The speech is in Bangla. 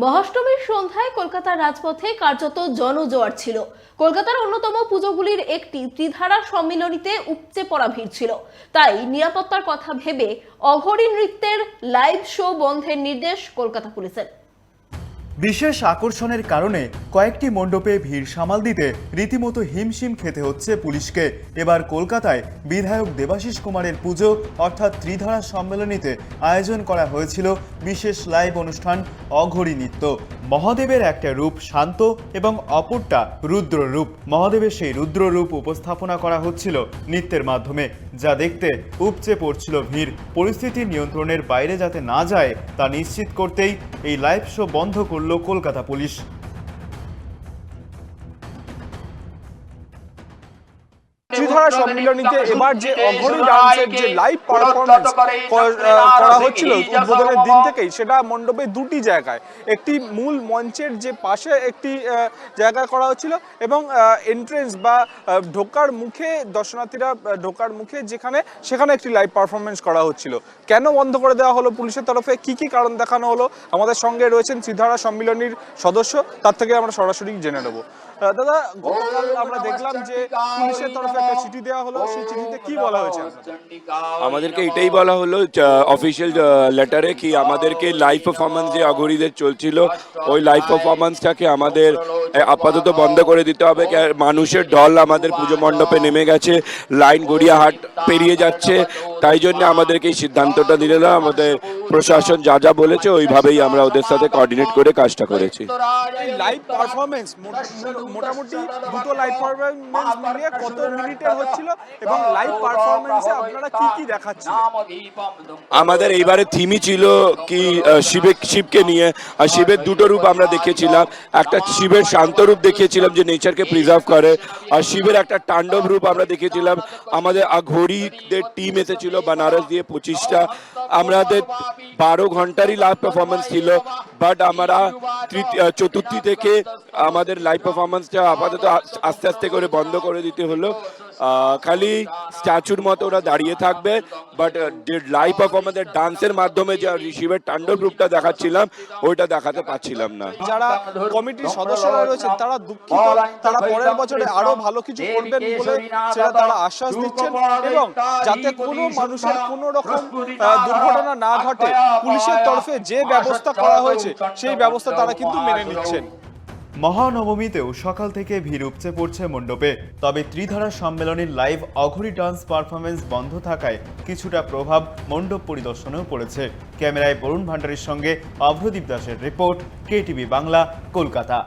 মহাষ্টমীর সন্ধ্যায় কলকাতার রাজপথে কার্যত জনজোয়ার ছিল। কলকাতার অন্যতম পুজোগুলির একটি ত্রিধারা সম্মিলনীতে উপচে পড়া ভিড় ছিল। তাই নিরাপত্তার কথা ভেবে অঘরী নৃত্যের লাইভ শো বন্ধের নির্দেশ কলকাতা পুলিশের। বিশেষ আকর্ষণের কারণে কয়েকটি মণ্ডপে ভিড় সামাল দিতে রীতিমতো হিমশিম খেতে হচ্ছে পুলিশকে। এবার কলকাতায় বিধায়ক দেবাশিস কুমারের পুজো অর্থাৎ ত্রিধারা সম্মেলনীতে আয়োজন করা হয়েছিল বিশেষ লাইভ অনুষ্ঠান অঘরী নৃত্য। মহাদেবের একটা রূপ শান্ত এবং অপরটা রুদ্র রূপ। মহাদেবের সেই রুদ্র রূপ উপস্থাপনা করা হচ্ছিল নৃত্যের মাধ্যমে, যা দেখতে উপচে পড়ছিল ভিড়। পরিস্থিতি নিয়ন্ত্রণের বাইরে যাতে না যায় তা নিশ্চিত করতেই এই লাইভ শো বন্ধ করল কলকাতা পুলিশ। ত্রিধারা সম্মিলনীতে এবার যে অঘরী ডান্সের যে লাইভ পারফরমেন্স করা হচ্ছিল উদ্বোধনের দিন থেকেই, সেটা মণ্ডপে দুটি জায়গায়, একটি মূল মঞ্চের যে পাশে একটি জায়গায় করা হচ্ছিল এবং এন্ট্রেন্স বা ঢোকার মুখে, দর্শনার্থীরা ঢোকার মুখে সেখানে একটি লাইভ পারফরমেন্স করা হচ্ছিল। কেন বন্ধ করে দেওয়া হলো পুলিশের তরফে, কি কারণ দেখানো হলো, আমাদের সঙ্গে রয়েছেন ত্রিধারা সম্মিলনীর সদস্য, তার থেকে আমরা সরাসরি জেনে নেব। দাদা, গতকাল আমরা দেখলাম যে পুলিশের তরফে একটা চিঠি দেওয়া হলো, সেই চিঠিতে কি বলা হয়েছে? আমাদেরকে এটাই বলা হলো অফিসিয়াল লেটারে কি আমাদেরকে লাইভ পারফরমেন্স যে অঘরীদের চলছিল ওই লাইভ পারফরমেন্সটাকে আমাদের আপাতত বন্ধ করে দিতে হবে। মানুষের ঢল আমাদের পুজো মণ্ডপে নেমে গেছে, লাইন গড়িয়াহাট পেরিয়ে যাচ্ছে, তাই জন্য আমাদেরকে এই সিদ্ধান্তটা দিল। আমাদের প্রশাসন যা যা বলেছে ওইভাবেই আমরা ওদের সাথে কোঅর্ডিনেট করে কাজটা করেছি। লাইভ পারফরমেন্স মোটামুটি দুটো লাইভ পারফরমেন্স মিলিয়ে কত মিনিটের হচ্ছিল এবং লাইভ পারফরমেন্সে আপনারা কি দেখাচ্ছেন? আমাদের এইবারে থিমই ছিল কি শিবকে নিয়ে, আর শিবের দুটো রূপ আমরা দেখিয়েছিলাম। একটা শিবের শান্ত রূপ দেখিয়েছিলাম যে নেচারকে প্রিজার্ভ করে, আর শিবের একটা তাণ্ডব রূপ আমরা দেখিয়েছিলাম। আমাদের অঘরীদের টিম এসেছিল বানারস দিয়ে 25টা। আমাদের 12 ঘন্টারই লাইভ পারফরমেন্স ছিল, বাট আমরা চতুর্থী থেকে আমাদের লাইভ পারফরমেন্সটা আপাতত আস্তে আস্তে করে বন্ধ করে দিতে হলো। খালি স্ট্যাচুর মতো ওরা দাঁড়িয়ে থাকবে, বাট লাইভ পারফরমেন্স ডান্সের মাধ্যমে যে শিবের তাণ্ডব রূপটা দেখাচ্ছিলাম ওইটা দেখাতে পারছিলাম না। যারা কমিটির সদস্যরা রয়েছেন তারা দুঃখিত, তারা পরের বছরে আরো ভালো কিছু করবেন বলে সেটা তারা আশ্বাস দিচ্ছেন এবং যাতে কোনো মানুষের কোনো রকম দুর্ঘটনা না ঘটে পুলিশের তরফে যে ব্যবস্থা করা হয়েছে সেই ব্যবস্থা তারা কিন্তু মেনে নিচ্ছেন। মহানবমীতেও সকাল থেকে ভিড় উপচে পড়ছে মণ্ডপে। তবে ত্রিধারা সম্মেলনের লাইভ অঘরী ডান্স পারফরমেন্স বন্ধ থাকায় কিছুটা প্রভাব মণ্ডপ পরিদর্শনেও পড়েছে। ক্যামেরায় বরুণ ভান্ডারীর সঙ্গে অভ্রদীপ দাসের রিপোর্ট, KTV বাংলা, কলকাতা।